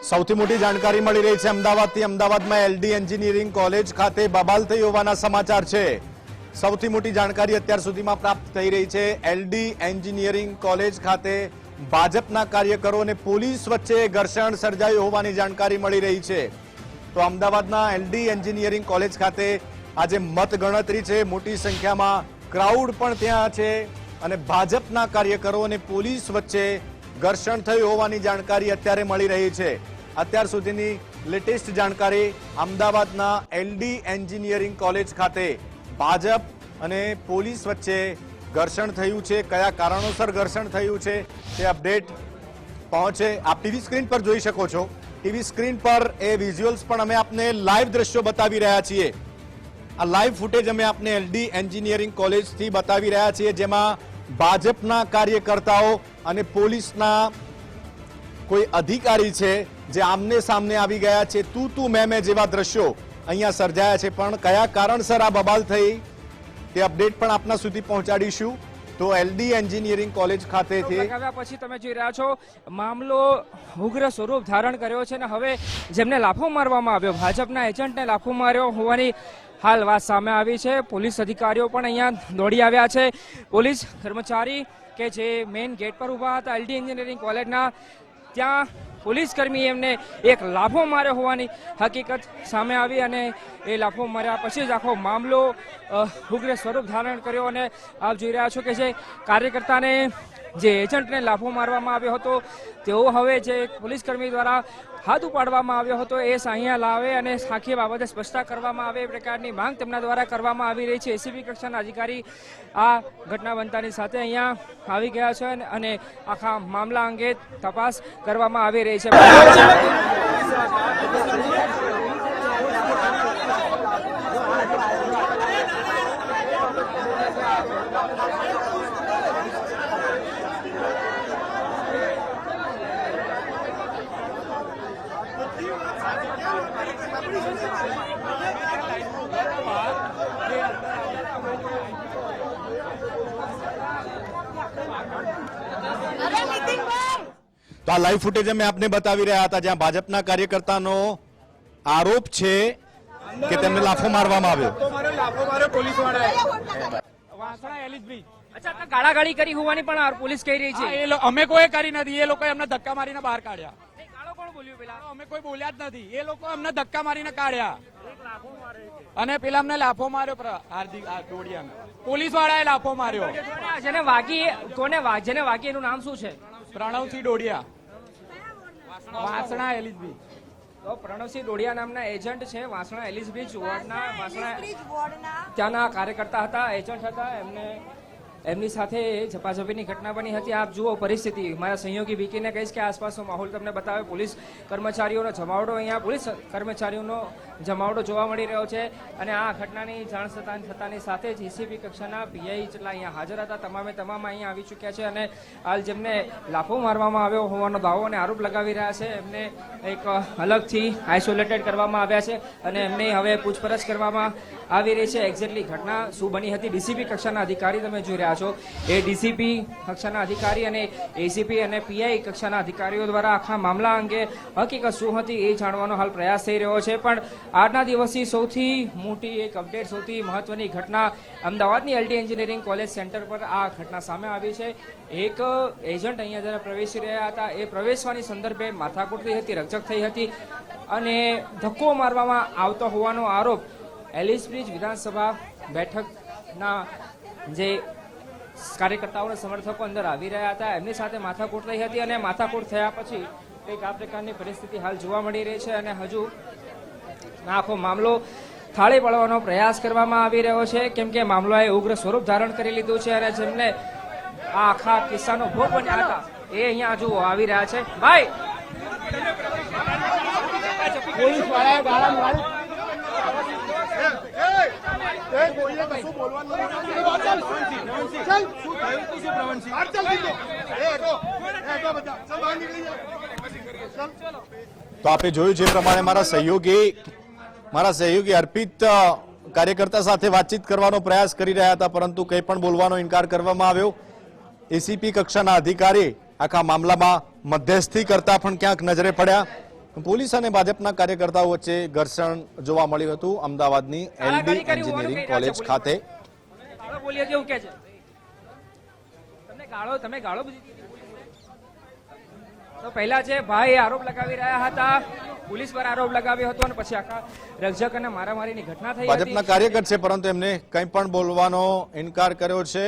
સૌથી મોટી જાણકારી મળી રહી છે અમદાવાદથી। અમદાવાદમાં એલડી એન્જિનિયરિંગ કોલેજ ખાતે બબાલ થઈ હોવાના સમાચાર છે। સૌથી મોટી જાણકારી અત્યાર સુધીમાં પ્રાપ્ત થઈ રહી છે। એલડી એન્જિનિયરિંગ કોલેજ ખાતે ભાજપના કાર્યકરો અને પોલીસ વચ્ચે ઘર્ષણ સર્જાયું હોવાની જાણકારી મળી રહી છે। તો અમદાવાદના એલડી એન્જિનિયરિંગ કોલેજ ખાતે આજે મતગણતરી છે। મોટી સંખ્યામાં ક્રાઉડ પણ ત્યાં છે અને ભાજપના કાર્યકરો અને પોલીસ વચ્ચે ઘર્ષણ થયું હોવાની જાણકારી અત્યારે મળી રહી છે। અત્યાર સુધીની લેટેસ્ટ જાણકારી અમદાવાદના એલડી એન્જિનિયરિંગ કોલેજ ખાતે ભાજપ અને પોલીસ વચ્ચે ઘર્ષણ થયું છે। કયા કારણોસર ઘર્ષણ થયું છે તે અપડેટ પહોંચે આપ ટીવી સ્ક્રીન પર જોઈ શકો છો। ટીવી સ્ક્રીન પર એ વિઝ્યુઅલ્સ પણ અમે આપને લાઈવ દ્રશ્યો બતાવી રહ્યા છીએ। આ લાઈવ ફૂટેજ અમે આપને એલડી એન્જિનિયરિંગ કોલેજથી બતાવી રહ્યા છીએ, જેમાં ભાજપના કાર્યકર્તાઓ અને પોલીસના કોઈ અધિકારી છે જે આમને સામને આવી ગયા છે। તું મેં જેવા દ્રશ્યો અહીંયા સર્જાયા છે। પણ કયા કારણસર આ બબાલ થઈ તે અપડેટ પણ આપના સુધી પહોંચાડીશું। તો એલડી એન્જિનિયરિંગ કોલેજ ખાતેથી પછી તમે જોઈ રહ્યા છો મામલો ઉગ્ર સ્વરૂપ ધારણ કર્યો છે અને હવે જેમને લાફો મારવામાં આવ્યો, ભાજપના એજન્ટને લાફો માર્યો હોવાની હાલ વાત સામે આવી છે। પોલીસ અધિકારીઓ પણ અહીંયા દોડી આવ્યા છે। પોલીસ કર્મચારી કે જે મેઇન ગેટ પર ઊભા હતા એલડી એન્જિનિયરિંગ કોલેજના, ત્યાં પોલીસ કર્મી એમને એક લાફો માર્યો હોવાની હકીકત સામે આવી અને એ લાફો માર્યા પછી જ આખો મામલો ઉગ્ર સ્વરૂપ ધારણ કર્યો અને આપ જોઈ રહ્યા છો કે જે કાર્યકર્તાને જે એજન્ટને લાફો મારવામાં આવ્યો હતો તેઓ હવે જે પોલીસ કર્મી દ્વારા હાથ ઉપાડવામાં આવ્યો હતો એ અહીંયા લાવે અને આખી બાબતે સ્પષ્ટતા કરવામાં આવે એ પ્રકારની માંગ તેમના દ્વારા કરવામાં આવી રહી છે। એસીપી કક્ષાના અધિકારી આ ઘટના બનતાની સાથે અહીંયા આવી ગયા છે અને આખા મામલા અંગે તપાસ કરવામાં આવી રહી છે। તો આ લાઈવ ફૂટેજ અમે આપને બતાવી રહ્યા હતા, જ્યાં ભાજપના કાર્યકર્તાનો આરોપ છે કે તેમને લાફો મારવામાં આવ્યો। ગાળાગાળી કરી હોવાની પણ પોલીસ કહી રહી છે। અમે કોઈ કરી નથી, એ લોકો એમને ધક્કા મારીને બહાર કાઢ્યા। અમે કોઈ બોલ્યા જ નથી, એ લોકો અમને ધક્કા મારીને કાઢ્યા અને પેલા અમને લાફો માર્યો। હાર્દિક પોલીસ વાળાએ લાફો માર્યો। જેને વાગી એનું નામ શું છે? પ્રણવસિંહ ડોડિયા, વાસણા એલિસબ્રિજ। તો પ્રણવસિંહ ડોડિયા નામના એજન્ટ છે વાસણા એલિસબ્રિજ વોર્ડના, વાસણા ત્યાંના કાર્યકર્તા હતા, એજન્ટ હતા। એમની સાથે ઝપાઝપીની ઘટના બની હતી। આપ જુઓ પરિસ્થિતિ, મારા સહયોગી વિકીને કહીશ કે આસપાસનો માહોલ તમને બતાવે। પોલીસ કર્મચારીઓનો જમાવડો અહીંયા પોલીસ કર્મચારીઓનો જમાવડો જોવા મળી રહ્યો છે અને આ ઘટનાની જાણ થતાની સાથે જ એસીપી કક્ષાના પીઆઈ જેટલા અહીંયા હાજર હતા તમામ અહીંયા આવી ચૂક્યા છે અને હાલ જેમને લાફો મારવામાં આવ્યો હોવાનો દાવો અને આરોપ લગાવી રહ્યા છે એમને એક અલગથી આઇસોલેટેડ કરવામાં આવ્યા છે અને એમની હવે પૂછપરછ કરવામાં આવી રહી છે। એક્ઝેક્ટલી ઘટના શું બની હતી ડીસીપી કક્ષાના અધિકારી તમે જોઈ રહ્યા છો, એ ડીસીપી કક્ષાના અધિકારી અને એસીપી અને પીઆઈ કક્ષાના અધિકારીઓ દ્વારા આખા મામલા અંગે હકીકત શું હતી એ જાણવાનો હાલ પ્રયાસ થઈ રહ્યો છે। પણ આજના દિવસની સૌથી મોટી એક અપડેટ, સૌથી મહત્વની ઘટના અમદાવાદની એલડી એન્જિનિયરિંગ કોલેજ સેન્ટર પર આ ઘટના સામે આવી છે। એક એજન્ટ અહીંયા જ્યારે પ્રવેશી રહ્યા હતા એ પ્રવેશવાની સંદર્ભે માથાકૂટ થઈ હતી, રકઝક થઈ હતી અને ધક્કો મારવામાં આવતો હોવાનો આરોપ એલિસબ્રિજ વિધાનસભા બેઠકના જે કાર્યકર્તાઓના સમર્થકો અંદર આવી રહ્યા હતા એમની સાથે માથાકૂટ થઈ હતી અને માથાકૂટ થયા પછી કંઈક આ પ્રકારની પરિસ્થિતિ હાલ જોવા મળી રહી છે અને હજુ આખો મામલો થાળે પાડવાનો પ્રયાસ કરવામાં આવી રહ્યો છે, કેમ કે મામલોએ ઉગ્ર સ્વરૂપ ધારણ કરી લીધું છે અને જેમને આ આખા કિસ્સાનો ભોગ બન્યા હતા એ અહીંયા હજુ આવી રહ્યા છે। ભાઈ પોલીસ વાળાએ ગાળા મારી તો આપે જોયું જે પ્રમાણે મારા સહયોગી અર્પિત કાર્યકર્તા સાથે વાતચીત કરવાનો પ્રયાસ કરી રહ્યા હતા, પરંતુ કંઈ પણ બોલવાનો ઇનકાર કરવામાં આવ્યો। એસીપી કક્ષાના અધિકારી આખા મામલામાં મધ્યસ્થી કરતા પણ ક્યાંક નજરે પડ્યા પોલીસ અને ભાજપના કાર્યકર્તાઓ વચ્ચે ઘર્ષણ જોવા મળ્યું હતું અમદાવાદની એલડી એન્જિનિયરિંગ કોલેજ ખાતે. ગાળો બોલીએ જેવું કે છે તમે ગાળો બધી દીધી. તો પહેલા છે ભાઈ આરોપ લગાવી રહ્યા હતા, પોલીસ પર આરોપ લગાવ્યો હતો અને પછી આખા રક્ષક અને મારામારીની ઘટના થઈ હતી. ભાજપના કાર્યકર છે પરંતુ એમને કંઈ પણ બોલવાનો ઇનકાર કર્યો છે.